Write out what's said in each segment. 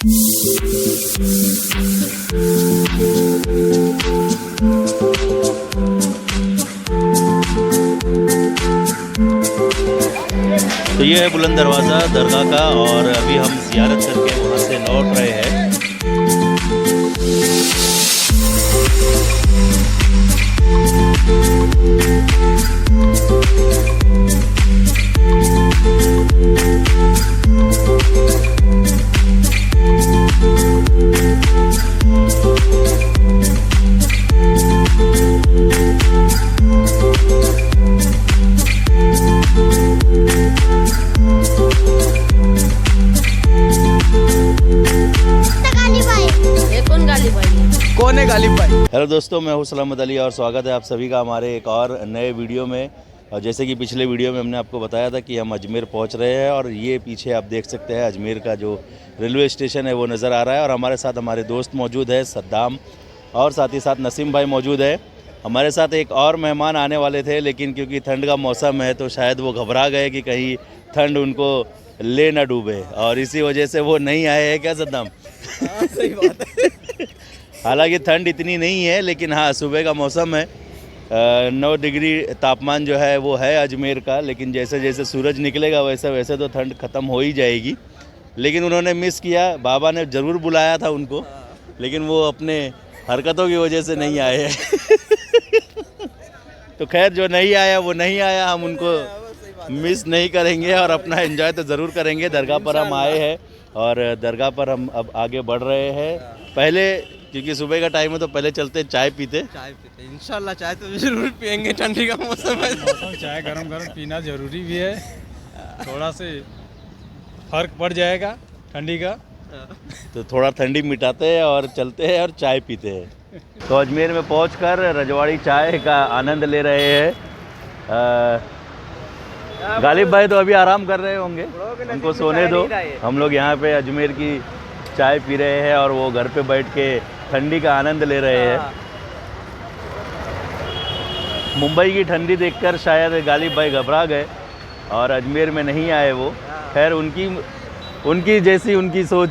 तो ये है बुलंद दरवाज़ा दरगाह का, और अभी हम ज़ियारत करके वहाँ से लौट रहे हैं। कौन है गालिब भाई? हेलो दोस्तों, मैं हूं सलामत अली और स्वागत है आप सभी का हमारे एक और नए वीडियो में। और जैसे कि पिछले वीडियो में हमने आपको बताया था कि हम अजमेर पहुंच रहे हैं, और ये पीछे आप देख सकते हैं अजमेर का जो रेलवे स्टेशन है वो नज़र आ रहा है। और हमारे साथ हमारे दोस्त मौजूद है सद्दाम, और साथ ही साथ नसीम भाई मौजूद है। हमारे साथ एक और मेहमान आने वाले थे, लेकिन क्योंकि ठंड का मौसम है तो शायद वो घबरा गए कि कहीं ठंड उनको ले ना डूबे, और इसी वजह से वो नहीं आए हैं। क्या सद्दाम? सही बात है। हालांकि ठंड इतनी नहीं है, लेकिन हाँ सुबह का मौसम है। 9 डिग्री तापमान जो है वो है अजमेर का, लेकिन जैसे जैसे सूरज निकलेगा वैसे वैसे तो ठंड ख़त्म हो ही जाएगी। लेकिन उन्होंने मिस किया, बाबा ने ज़रूर बुलाया था उनको, लेकिन वो अपने हरकतों की वजह से नहीं आए हैं। तो खैर जो नहीं आया वो नहीं आया, हम उनको मिस नहीं करेंगे और अपना एंजॉय तो ज़रूर करेंगे। दरगाह पर हम आए हैं और दरगाह पर हम अब आगे बढ़ रहे हैं। पहले क्योंकि सुबह का टाइम है तो पहले चलते चाय पीते इंशाल्लाह चाय तो जरूर पियेंगे, ठंडी का मौसम है। चाय गरम गरम पीना ज़रूरी भी है, थोड़ा से फर्क पड़ जाएगा ठंडी का। तो थोड़ा ठंडी मिटाते हैं और चलते हैं और चाय पीते हैं। तो अजमेर में पहुंचकर रजवाड़ी चाय का आनंद ले रहे हैं। गालिब भाई तो अभी आराम कर रहे होंगे, उनको सोने दो। हम लोग यहाँ पे अजमेर की चाय पी रहे हैं और वो घर पे बैठ के ठंडी का आनंद ले रहे हैं। मुंबई की ठंडी देखकर शायद गालिब भाई घबरा गए और अजमेर में नहीं आए वो। खैर उनकी जैसी उनकी सोच,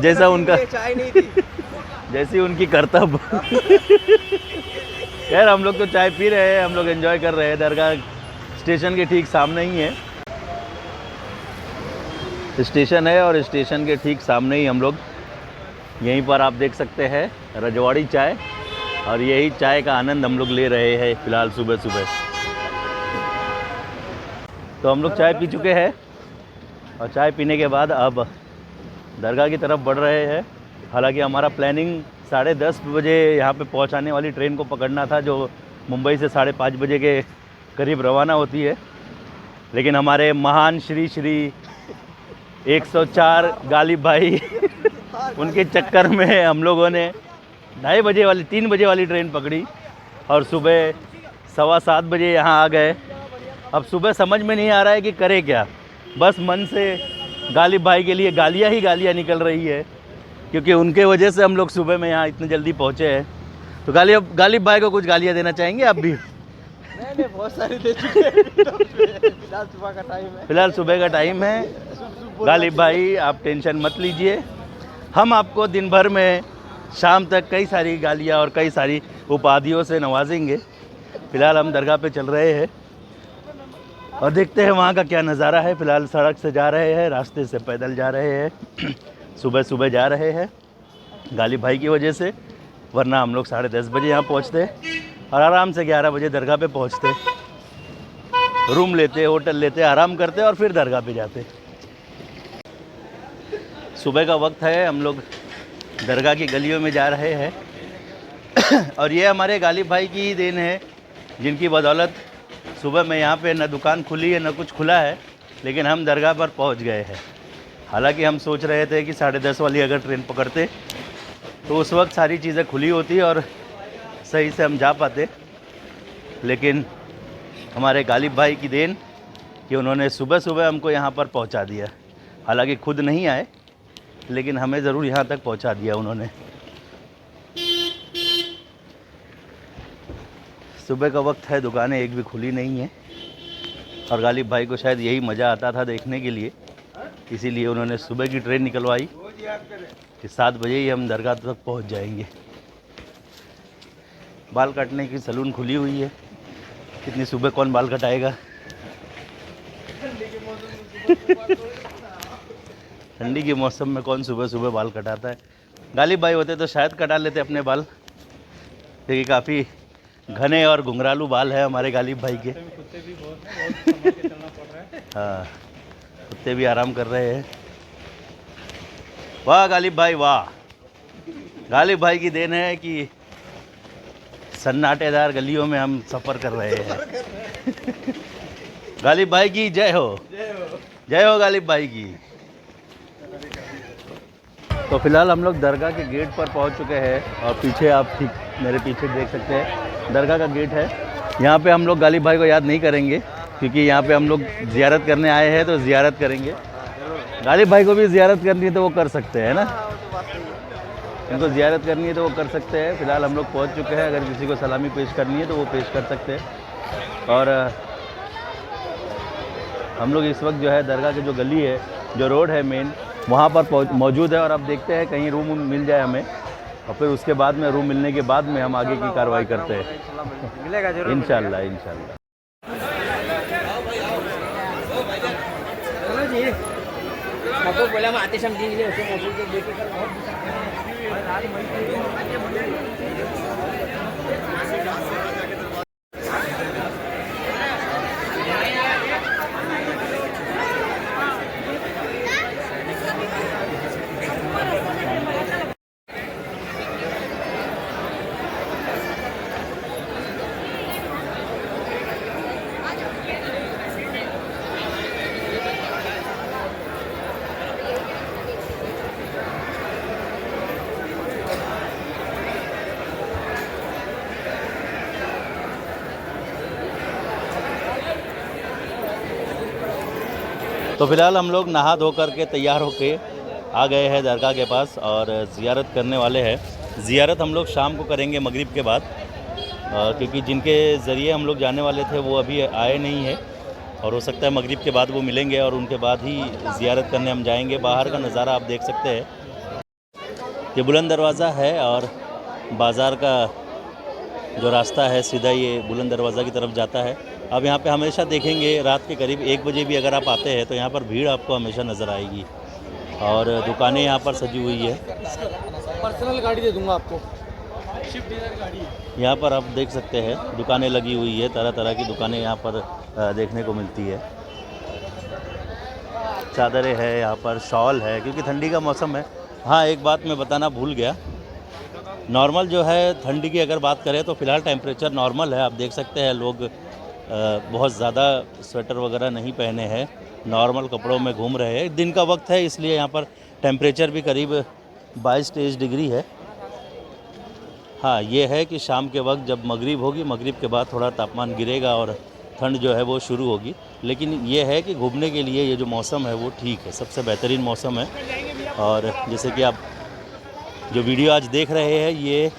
जैसा उनका चाय नहीं थी। जैसी उनकी कर्तव्य। खैर हम लोग तो चाय पी रहे हैं, हम लोग एंजॉय कर रहे हैं। दरगाह स्टेशन के ठीक सामने ही है, स्टेशन है और स्टेशन के ठीक सामने ही हम लोग यहीं पर आप देख सकते हैं रजवाड़ी चाय, और यही चाय का आनंद हम लोग ले रहे हैं फ़िलहाल सुबह सुबह। तो हम लोग चाय पी चुके हैं और चाय पीने के बाद अब दरगाह की तरफ बढ़ रहे हैं। हालांकि हमारा प्लानिंग 10:30 बजे यहाँ पे पहुँचाने वाली ट्रेन को पकड़ना था, जो मुंबई से 5:30 बजे के करीब रवाना होती है। लेकिन हमारे महान श्री 104 गालिब भाई उनके चक्कर में हम लोगों ने 2:30 बजे वाली 3 बजे वाली ट्रेन पकड़ी और सुबह 7:15 बजे यहाँ आ गए। अब सुबह समझ में नहीं आ रहा है कि करे क्या, बस मन से गालिब भाई के लिए गालियाँ ही गालियाँ निकल रही है, क्योंकि उनके वजह से हम लोग सुबह में यहाँ इतने जल्दी पहुँचे हैं। तो गालिब भाई को कुछ गालियाँ देना चाहेंगे आप भी? नहीं, बहुत सारी दे चुके हैं। फिलहाल सुबह का टाइम है। गालिब भाई आप टेंशन मत लीजिए, हम आपको दिन भर में शाम तक कई सारी गालियाँ और कई सारी उपाधियों से नवाजेंगे। फ़िलहाल हम दरगाह पे चल रहे हैं और देखते हैं वहाँ का क्या नज़ारा है। फ़िलहाल सड़क से जा रहे हैं, रास्ते से पैदल जा रहे हैं। सुबह सुबह जा रहे हैं गालिब भाई की वजह से, वरना हम लोग 10:30 बजे यहाँ पहुँचते और आराम से 11 बजे दरगाह पे पहुँचते, रूम लेते, होटल लेते, आराम करते और फिर दरगाह पे जाते। सुबह का वक्त है, हम लोग दरगाह की गलियों में जा रहे हैं। और ये हमारे गालिब भाई की ही देन है, जिनकी बदौलत सुबह में यहाँ पे न दुकान खुली है न कुछ खुला है, लेकिन हम दरगाह पर पहुँच गए हैं। हालांकि हम सोच रहे थे कि 10:30 वाली अगर ट्रेन पकड़ते तो उस वक्त सारी चीज़ें खुली होती और सही से हम जा पाते, लेकिन हमारे गालिब भाई की देन कि उन्होंने सुबह सुबह हमको यहाँ पर पहुँचा दिया। हालांकि खुद नहीं आए, लेकिन हमें ज़रूर यहाँ तक पहुँचा दिया उन्होंने। सुबह का वक्त है, दुकानें एक भी खुली नहीं है, और गालिब भाई को शायद यही मज़ा आता था देखने के लिए, इसीलिए उन्होंने सुबह की ट्रेन निकलवाई कि 7 बजे ही हम दरगाह तक पहुंच जाएंगे। बाल काटने की सैलून खुली हुई है, इतनी सुबह कौन बाल कटाएगा। ठंडी के मौसम में कौन सुबह सुबह बाल कटाता है। गालिब भाई होते तो शायद कटा लेते अपने बाल, क्योंकि काफ़ी घने और घुंघरालू बाल है हमारे गालिब भाई के। कुत्ते भी बहुत संभल के चलना पड़ रहा है। हाँ, कुत्ते भी आराम कर रहे हैं। वाह गालिब भाई वाह, गालिब भाई की देन है कि सन्नाटेदार गलियों में हम सफ़र कर रहे हैं। गालिब भाई की जय हो, जय हो गालिब भाई की। तो फिलहाल हम लोग दरगाह के गेट पर पहुंच चुके हैं और पीछे आप ठीक मेरे पीछे देख सकते हैं दरगाह का गेट है। यहाँ पे हम लोग गालिब भाई को याद नहीं करेंगे, क्योंकि यहाँ पे हम लोग ज़ियारत करने आए हैं तो ज़ियारत करेंगे। गालिब भाई को भी ज़ियारत करनी है तो वो कर सकते हैं ना, इनको ज़ियारत करनी है तो वो कर सकते हैं। फ़िलहाल हम लोग पहुँच चुके हैं, अगर किसी को सलामी पेश करनी है तो वो पेश कर सकते हैं। और हम लोग इस वक्त जो है दरगाह की जो गली है, जो रोड है मेन, वहाँ पर मौजूद है। और अब देखते हैं कहीं रूम मिल जाए हमें, और फिर उसके बाद में रूम मिलने के बाद में हम आगे की कार्रवाई करते हैं। मिलेगा जरूर, इंशाल्लाह इंशाल्लाह। चलो जी, आपको बोला हम आते शाम दिन उसे मौजूद को देख कर बहुत तो फ़िलहाल हम लोग नहा धो करके तैयार होके आ गए हैं दरगाह के पास और ज़ियारत करने वाले हैं। ज़ियारत हम लोग शाम को करेंगे मगरिब के बाद, क्योंकि जिनके ज़रिए हम लोग जाने वाले थे वो अभी आए नहीं है और हो सकता है मगरिब के बाद वो मिलेंगे और उनके बाद ही ज़ियारत करने हम जाएंगे। बाहर का नज़ारा आप देख सकते हैं, ये बुलंद दरवाज़ा है और बाज़ार का जो रास्ता है सीधा ये बुलंद दरवाज़ा की तरफ जाता है। अब यहाँ पे हमेशा देखेंगे रात के करीब 1 बजे भी अगर आप आते हैं तो यहाँ पर भीड़ आपको हमेशा नज़र आएगी और दुकानें यहाँ पर सजी हुई है। पर्सनल गाड़ी दे दूंगा आपको, शिफ्ट डिज़ायर गाड़ी है। यहाँ पर आप देख सकते हैं दुकानें लगी हुई है, तरह तरह की दुकानें यहाँ पर देखने को मिलती है। चादरें हैं यहाँ पर, शॉल है, क्योंकि ठंडी का मौसम है। हाँ, एक बात मैं बताना भूल गया, नॉर्मल जो है ठंडी की अगर बात करें तो फ़िलहाल टेम्परेचर नॉर्मल है। आप देख सकते हैं लोग बहुत ज़्यादा स्वेटर वगैरह नहीं पहने हैं, नॉर्मल कपड़ों में घूम रहे हैं। दिन का वक्त है इसलिए यहाँ पर टेम्परेचर भी करीब 22-23 डिग्री है। हाँ, ये है कि शाम के वक्त जब मगरिब होगी, मगरिब के बाद थोड़ा तापमान गिरेगा और ठंड जो है वो शुरू होगी। लेकिन ये है कि घूमने के लिए ये जो मौसम है वो ठीक है, सबसे बेहतरीन मौसम है। और जैसे कि आप जो वीडियो आज देख रहे हैं ये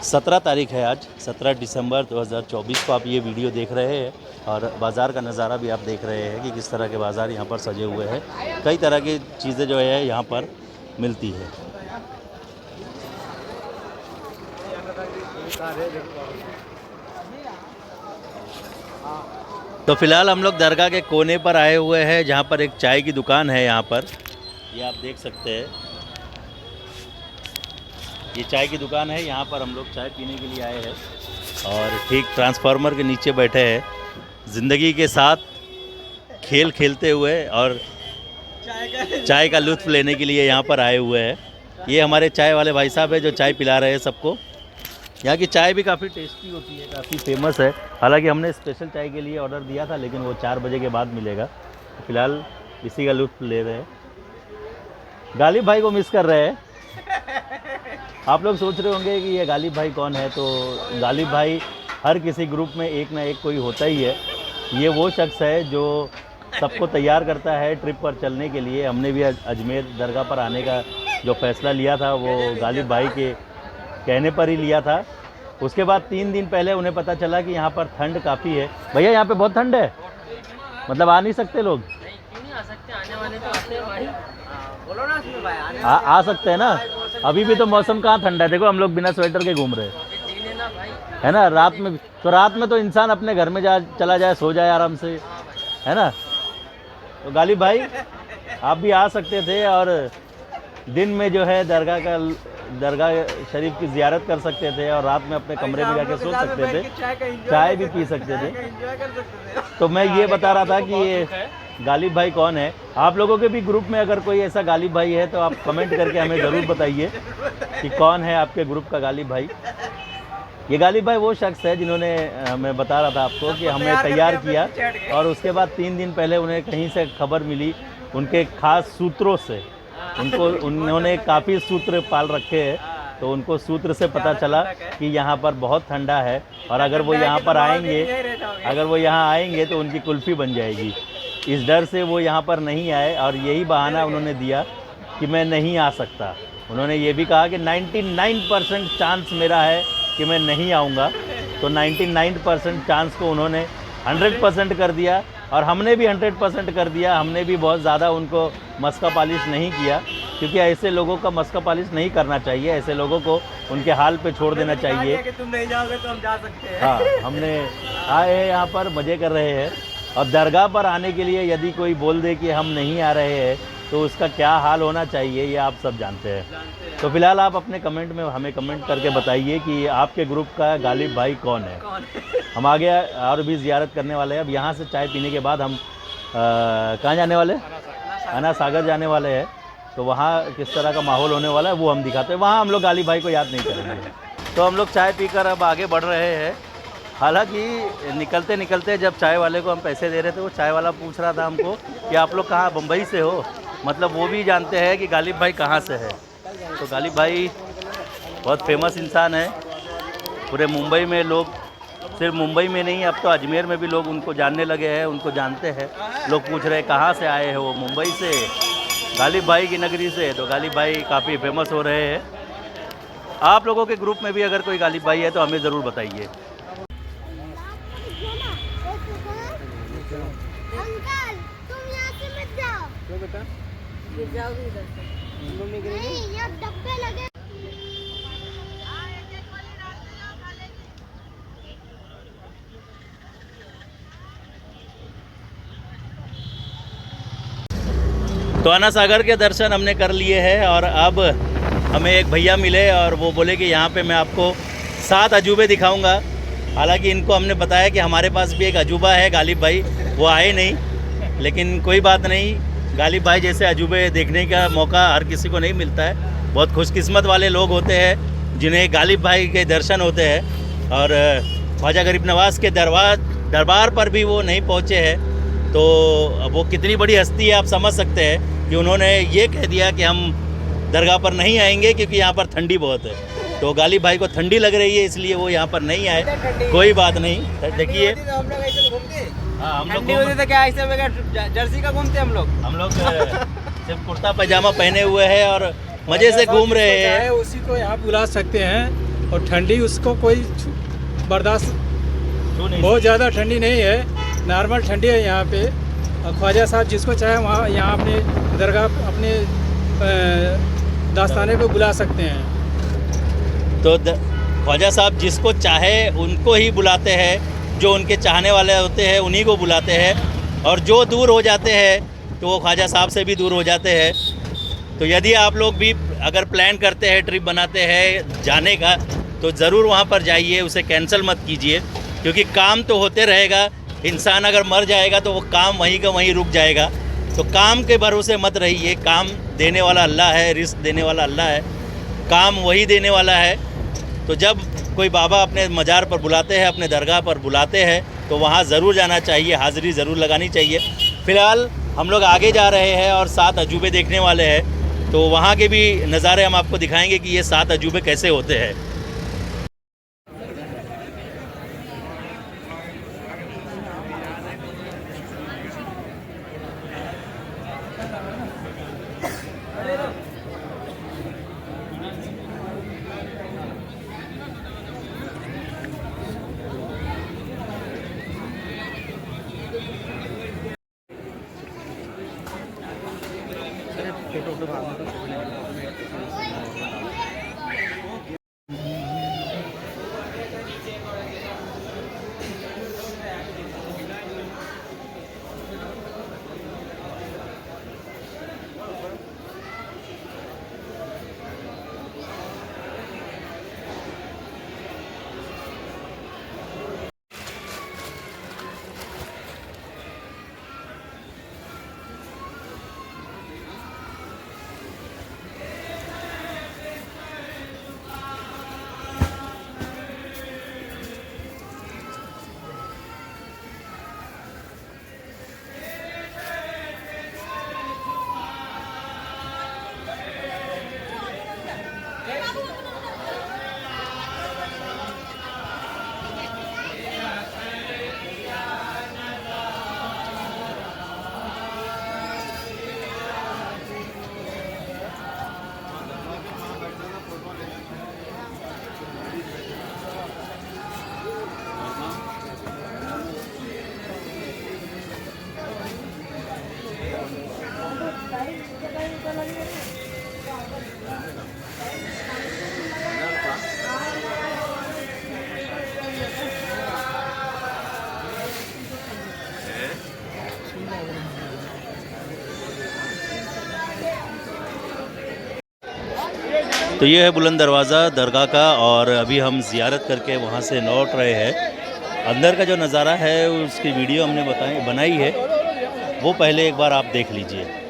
17 तारीख है, आज 17 दिसंबर 2024 को आप ये वीडियो देख रहे हैं और बाज़ार का नज़ारा भी आप देख रहे हैं कि किस तरह के बाज़ार यहाँ पर सजे हुए हैं। कई तरह की चीज़ें जो है यहाँ पर मिलती है। तो फ़िलहाल हम लोग दरगाह के कोने पर आए हुए हैं जहाँ पर एक चाय की दुकान है। यहाँ पर ये आप देख सकते हैं, ये चाय की दुकान है। यहाँ पर हम लोग चाय पीने के लिए आए हैं और ठीक ट्रांसफार्मर के नीचे बैठे हैं, ज़िंदगी के साथ खेल खेलते हुए और चाय का लुत्फ़ लेने के लिए यहाँ पर आए हुए हैं। ये हमारे चाय वाले भाई साहब है जो चाय पिला रहे हैं सबको। यहाँ की चाय भी काफ़ी टेस्टी होती है, काफ़ी फेमस है। हालांकि हमने स्पेशल चाय के लिए ऑर्डर दिया था, लेकिन वो 4 बजे के बाद मिलेगा। फ़िलहाल इसी का लुत्फ़ ले रहे हैं। गालिब भाई को मिस कर रहे हैं। आप लोग सोच रहे होंगे कि ये गालिब भाई कौन है, तो गालिब भाई हर किसी ग्रुप में एक ना एक कोई होता ही है। ये वो शख्स है जो सबको तैयार करता है ट्रिप पर चलने के लिए। हमने भी अजमेर दरगाह पर आने का जो फ़ैसला लिया था वो गालिब भाई के कहने पर ही लिया था। उसके बाद 3 दिन पहले उन्हें पता चला कि यहाँ पर ठंड काफ़ी है। भैया यहाँ पे बहुत ठंड है, मतलब आ नहीं सकते लोग? नहीं, क्यों नहीं आ सकते, आने वाले तो आते हैं भाई। बोलो ना उसमें भाई आने आ सकते हैं ना। अभी भी तो मौसम कहाँ ठंडा है, देखो हम लोग बिना स्वेटर के घूम रहे हैं, जीने ना भाई। है ना। रात में तो इंसान अपने घर में चला जाए, सो जाए आराम से, है ना। तो गालिब भाई आप भी आ सकते थे और दिन में जो है दरगाह शरीफ की ज़ियारत कर सकते थे और रात में अपने कमरे में जाके सो सकते थे, चाय भी पी सकते थे। तो मैं ये बता रहा था कि ये गालिब भाई कौन है। आप लोगों के भी ग्रुप में अगर कोई ऐसा गालिब भाई है तो आप कमेंट करके हमें ज़रूर बताइए कि कौन है आपके ग्रुप का गालिब भाई। ये गालिब भाई वो शख्स है जिन्होंने, मैं बता रहा था आपको कि हमें तैयार किया और उसके बाद 3 दिन पहले उन्हें कहीं से खबर मिली, उनके खास सूत्रों से, उन्होंने काफ़ी सूत्र पाल रखे हैं, तो उनको सूत्र से पता चला कि यहाँ पर बहुत ठंडा है और अगर वो यहाँ आएंगे तो उनकी कुल्फ़ी बन जाएगी। इस डर से वो यहाँ पर नहीं आए और यही बहाना उन्होंने दिया कि मैं नहीं आ सकता। उन्होंने ये भी कहा कि 99% चांस मेरा है कि मैं नहीं आऊँगा, तो 99% चांस को उन्होंने 100% कर दिया और हमने भी 100% कर दिया। हमने भी बहुत ज़्यादा उनको मस्का पालिश नहीं किया, क्योंकि ऐसे लोगों का मस्का पालिश नहीं करना चाहिए, ऐसे लोगों को उनके हाल पे छोड़ देना चाहिए कि तुम नहीं जाओगे तो हम जा सकते हैं। हाँ, हमने आए हैं यहाँ पर, मज़े कर रहे हैं और दरगाह पर आने के लिए यदि कोई बोल दे कि हम नहीं आ रहे हैं तो उसका क्या हाल होना चाहिए ये आप सब जानते हैं। तो फिलहाल आप अपने कमेंट में हमें कमेंट करके बताइए कि आपके ग्रुप का गालिब भाई कौन है। हम आगे और भी ज़ियारत करने वाले हैं। अब यहाँ से चाय पीने के बाद हम कहाँ जाने वाले, अना सागर जाने वाले हैं। तो वहाँ किस तरह का माहौल होने वाला है वो हम दिखाते हैं। वहाँ हम लोग गालिब भाई को याद नहीं करेंगे। तो हम लोग चाय पीकर अब आगे बढ़ रहे हैं। हालांकि निकलते निकलते जब चाय वाले को हम पैसे दे रहे थे, वो चाय वाला पूछ रहा था हमको कि आप लोग कहाँ, बम्बई से हो, मतलब वो भी जानते हैं कि गालिब भाई कहाँ से है। तो गालिब भाई बहुत फेमस इंसान है, पूरे मुंबई में लोग, सिर्फ मुंबई में नहीं, अब तो अजमेर में भी लोग उनको जानने लगे हैं, उनको जानते हैं। लोग पूछ रहे हैं कहाँ से आए हैं, वो मुंबई से, गालिब भाई की नगरी से। तो गालिब भाई काफ़ी फेमस हो रहे हैं। आप लोगों के ग्रुप में भी अगर कोई गालिब भाई है तो हमें ज़रूर बताइए। अंकल तुम यहाँ से मत जाओ। क्यों बेटा? गिर जाओगे इधर से। मम्मी गिरेगी? नहीं, ये डब्बे लगे। तो अना सागर के दर्शन हमने कर लिए हैं और अब हमें एक भैया मिले और वो बोले कि यहाँ पे मैं आपको 7 अजूबे दिखाऊंगा। हालांकि इनको हमने बताया कि हमारे पास भी एक अजूबा है, गालिब भाई वो आए नहीं, लेकिन कोई बात नहीं, गालिब भाई जैसे अजूबे देखने का मौका हर किसी को नहीं मिलता है। बहुत खुशकिस्मत वाले लोग होते हैं जिन्हें गालिब भाई के दर्शन होते हैं। और ख्वाजा गरीब नवाज़ के दरबार पर भी वो नहीं पहुँचे हैं, तो वो कितनी बड़ी हस्ती है आप समझ सकते हैं कि उन्होंने ये कह दिया कि हम दरगाह पर नहीं आएंगे क्योंकि यहाँ पर ठंडी बहुत है। तो गालिब भाई को ठंडी लग रही है इसलिए वो यहाँ पर नहीं आए। कोई बात नहीं, देखिए हम लोग ऐसे घूमते, हाँ, हम ठंडी होती तो क्या ऐसे बगैर जर्सी का घूमते हम लोग सिर्फ कुर्ता पैजामा पहने हुए हैं और मज़े से घूम रहे हैं। उसी को आप बुला सकते हैं और ठंडी उसको कोई बर्दाश्त, बहुत ज़्यादा ठंडी नहीं है, नॉर्मल ठंडी है यहाँ पे। और ख्वाजा साहब जिसको चाहे वहाँ यहाँ अपने दरगाह अपने दास्ताने पे बुला सकते हैं। तो ख्वाजा साहब जिसको चाहे उनको ही बुलाते हैं, जो उनके चाहने वाले होते हैं उन्हीं को बुलाते हैं, और जो दूर हो जाते हैं तो वो ख्वाजा साहब से भी दूर हो जाते हैं। तो यदि आप लोग भी अगर प्लान करते हैं, ट्रिप बनाते हैं जाने का, तो ज़रूर वहाँ पर जाइए, उसे कैंसिल मत कीजिए, क्योंकि काम तो होते रहेगा। इंसान अगर मर जाएगा तो वो काम वहीं का वहीं रुक जाएगा। तो काम के भरोसे मत रहिए, काम देने वाला अल्लाह है, रिस्क देने वाला अल्लाह है, काम वही देने वाला है। तो जब कोई बाबा अपने मज़ार पर बुलाते हैं, अपने दरगाह पर बुलाते हैं, तो वहाँ ज़रूर जाना चाहिए, हाज़िरी ज़रूर लगानी चाहिए। फ़िलहाल हम लोग आगे जा रहे हैं और 7 अजूबे देखने वाले हैं, तो वहाँ के भी नज़ारे हम आपको दिखाएंगे कि ये 7 अजूबे कैसे होते हैं। तो ये है बुलंद दरवाज़ा दरगाह का, और अभी हम ज़ियारत करके वहाँ से लौट रहे हैं। अंदर का जो नज़ारा है उसकी वीडियो हमने बनाई है, वो पहले एक बार आप देख लीजिए।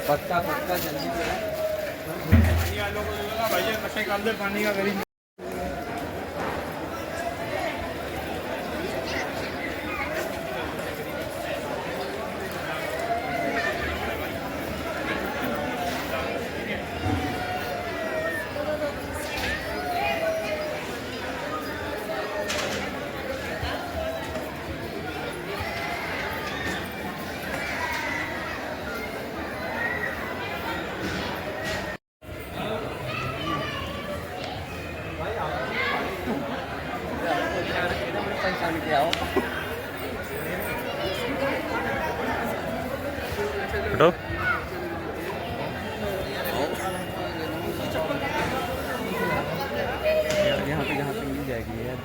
पक्का पक्का जल्दी पानी का करीब परेशान किया हो। हटो। यहाँ पे मिल जाएगी यार,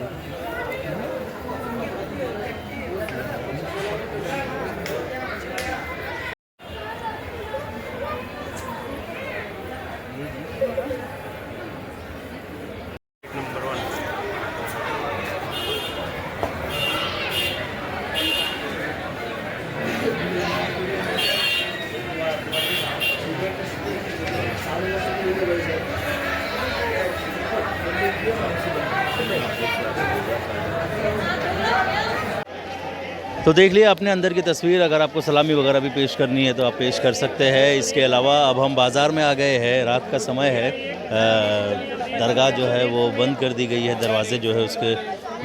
तो देख लिया आपने अंदर की तस्वीर। अगर आपको सलामी वगैरह भी पेश करनी है तो आप पेश कर सकते हैं। इसके अलावा अब हम बाज़ार में आ गए हैं, रात का समय है, दरगाह जो है वो बंद कर दी गई है, दरवाज़े जो है उसके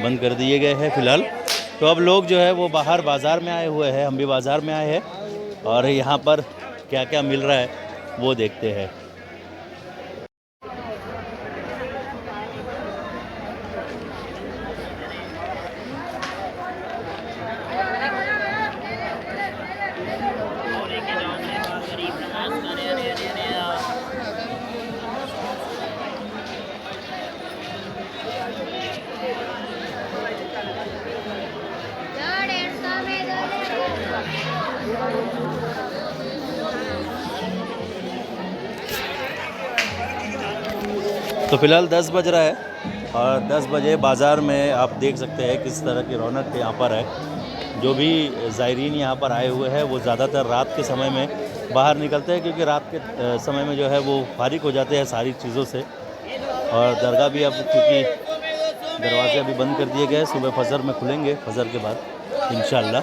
बंद कर दिए गए हैं फ़िलहाल। तो अब लोग जो है वो बाहर बाज़ार में आए हुए हैं, हम भी बाज़ार में आए हैं, और यहाँ पर क्या क्या मिल रहा है वो देखते हैं। तो फ़िलहाल 10 बज रहा है, और 10 बजे बाज़ार में आप देख सकते हैं किस तरह की रौनक यहाँ पर है। जो भी ज़ायरीन यहाँ पर आए हुए हैं वो ज़्यादातर रात के समय में बाहर निकलते हैं, क्योंकि रात के समय में जो है वो फारिग हो जाते हैं सारी चीज़ों से। और दरगाह भी अब क्योंकि दरवाजे अभी बंद कर दिए गए, सुबह फजर में खुलेंगे, फजर के बाद इंशाल्लाह।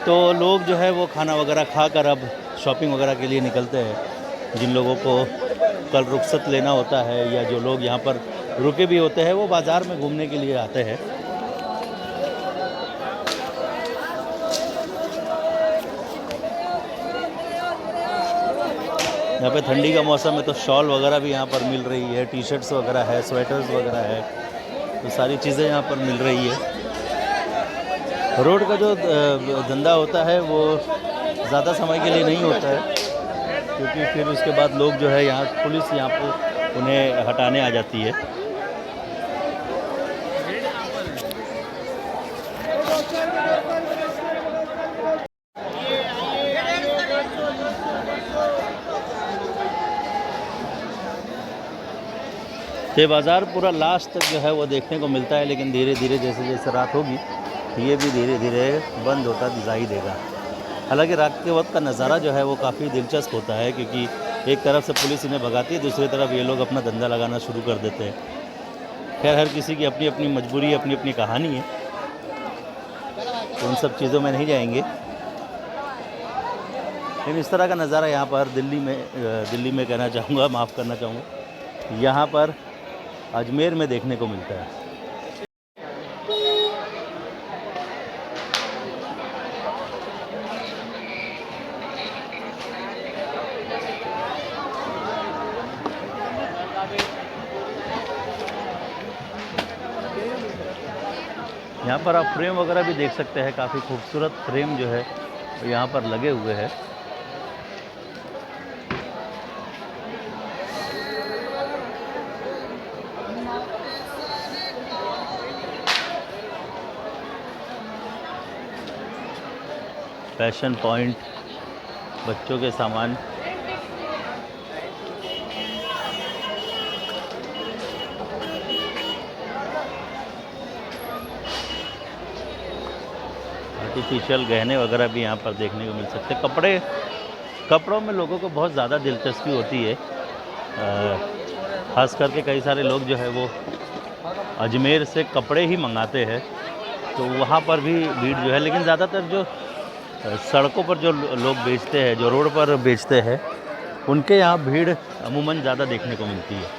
तो लोग जो है वो खाना वगैरह खाकर अब शॉपिंग वगैरह के लिए निकलते हैं। जिन लोगों को कल रुखसत लेना होता है, या जो लोग यहाँ पर रुके भी होते हैं, वो बाज़ार में घूमने के लिए आते हैं। यहाँ पे ठंडी का मौसम है तो शॉल वगैरह भी यहाँ पर मिल रही है, टी शर्ट्स वगैरह है, स्वेटर्स वगैरह है, तो सारी चीज़ें यहाँ पर मिल रही है। रोड का जो धंधा होता है वो ज़्यादा समय के लिए नहीं होता है, क्योंकि फिर उसके बाद लोग जो है यहाँ, पुलिस यहाँ पर उन्हें हटाने आ जाती है। ये बाज़ार पूरा लास्ट तक जो है वो देखने को मिलता है, लेकिन धीरे धीरे जैसे जैसे रात होगी ये भी धीरे धीरे बंद होता दिखाई देगा। हालांकि रात के वक्त का नज़ारा जो है वो काफ़ी दिलचस्प होता है, क्योंकि एक तरफ से पुलिस इन्हें भगाती है, दूसरी तरफ ये लोग अपना धंधा लगाना शुरू कर देते हैं। खैर हर किसी की अपनी अपनी मजबूरी, अपनी अपनी कहानी है, तो उन सब चीज़ों में नहीं जाएंगे। लेकिन इस तरह का नज़ारा यहाँ पर दिल्ली में कहना चाहूँगा, माफ़ करना चाहूँगा, यहाँ पर अजमेर में देखने को मिलता है। यहाँ पर आप फ्रेम वगैरह भी देख सकते हैं, काफ़ी खूबसूरत फ्रेम जो है यहाँ पर लगे हुए हैं। फैशन पॉइंट, बच्चों के सामान, आर्टिफिशियल गहने वगैरह भी यहाँ पर देखने को मिल सकते हैं। कपड़ों में लोगों को बहुत ज़्यादा दिलचस्पी होती है, ख़ास करके कई सारे लोग जो है वो अजमेर से कपड़े ही मंगाते हैं, तो वहाँ पर भी भीड़ जो है। लेकिन ज़्यादातर जो सड़कों पर जो लोग बेचते हैं, जो रोड पर बेचते हैं, उनके यहाँ भीड़ अमूमन ज़्यादा देखने को मिलती है।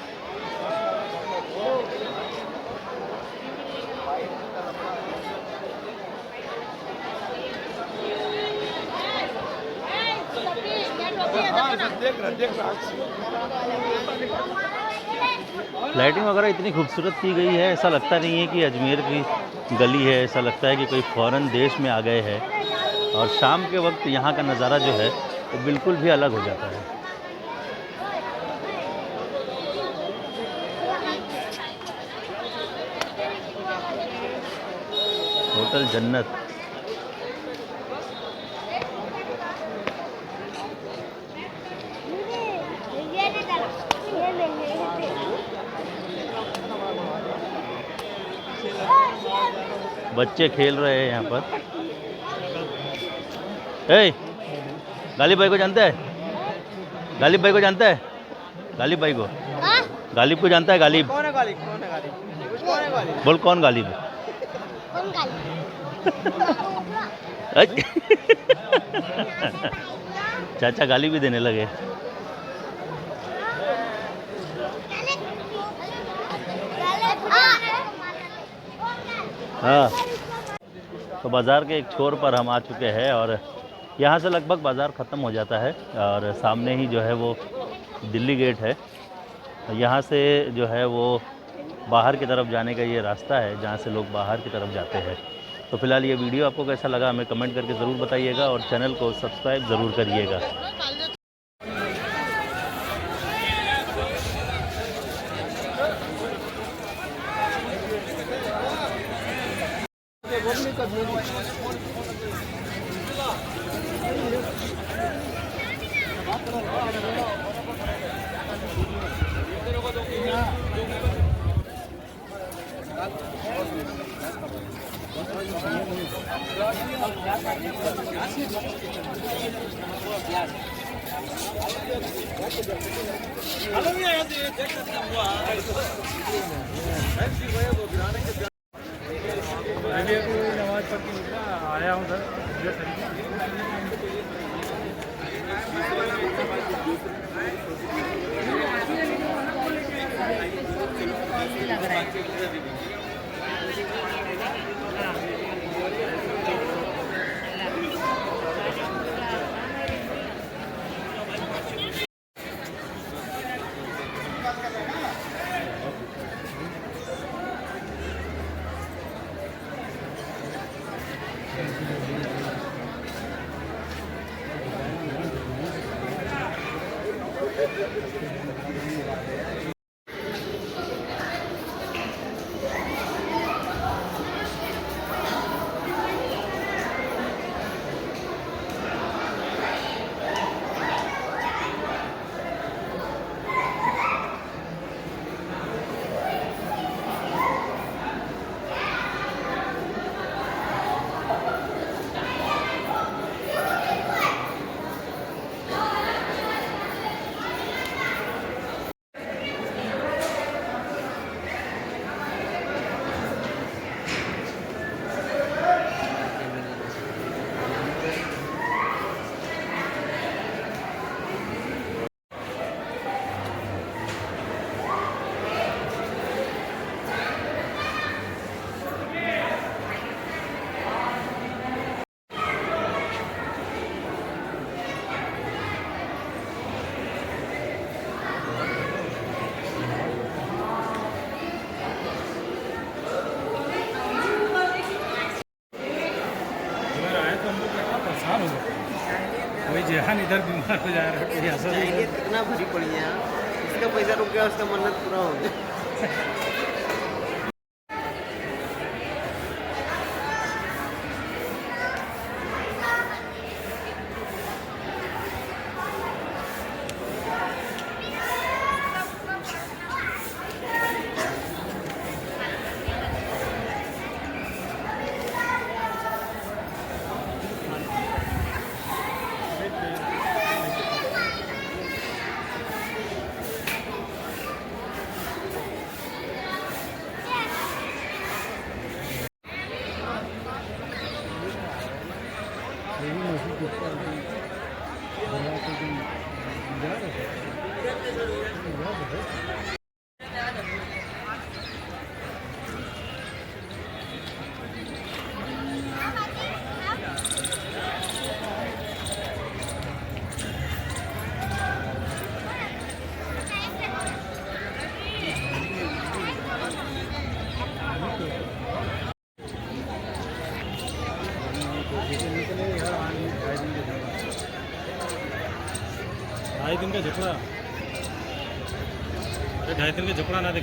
लाइटिंग वगैरह इतनी खूबसूरत की गई है, ऐसा लगता नहीं है कि अजमेर की गली है, ऐसा लगता है कि कोई फॉरेन देश में आ गए हैं। और शाम के वक्त यहाँ का नज़ारा जो है वो बिल्कुल भी अलग हो जाता है। होटल जन्नत, बच्चे खेल रहे हैं यहाँ पर। गालिब भाई को जानता है? गालिब भाई को जानता है? गालिब भाई को, गालिब को जानता है? गालिब कौन है? गालिब कौन है? गालिब कौन है? गालिब बोल, कौन गालिब है? कौन गाली? चाचा गाली भी देने लगे। हाँ, तो बाज़ार के एक छोर पर हम आ चुके हैं और यहाँ से लगभग बाज़ार ख़त्म हो जाता है और सामने ही जो है वो दिल्ली गेट है। यहाँ से जो है वो बाहर की तरफ जाने का ये रास्ता है जहाँ से लोग बाहर की तरफ जाते हैं। तो फिलहाल ये वीडियो आपको कैसा लगा हमें कमेंट करके ज़रूर बताइएगा और चैनल को सब्सक्राइब ज़रूर करिएगा। नमाज पढ़ के निकला, आया हूँ सर। इंसान इधर बीमार हो जा रहा है कोई ऐसा नहीं है। कितना भरी पड़ी है यहाँ, इसका पैसा रुक गया उसका मन्नत पूरा हो गया। ढाई दिन का झुकड़ा, अरे 2.5 दिन का झुकड़ा ना देख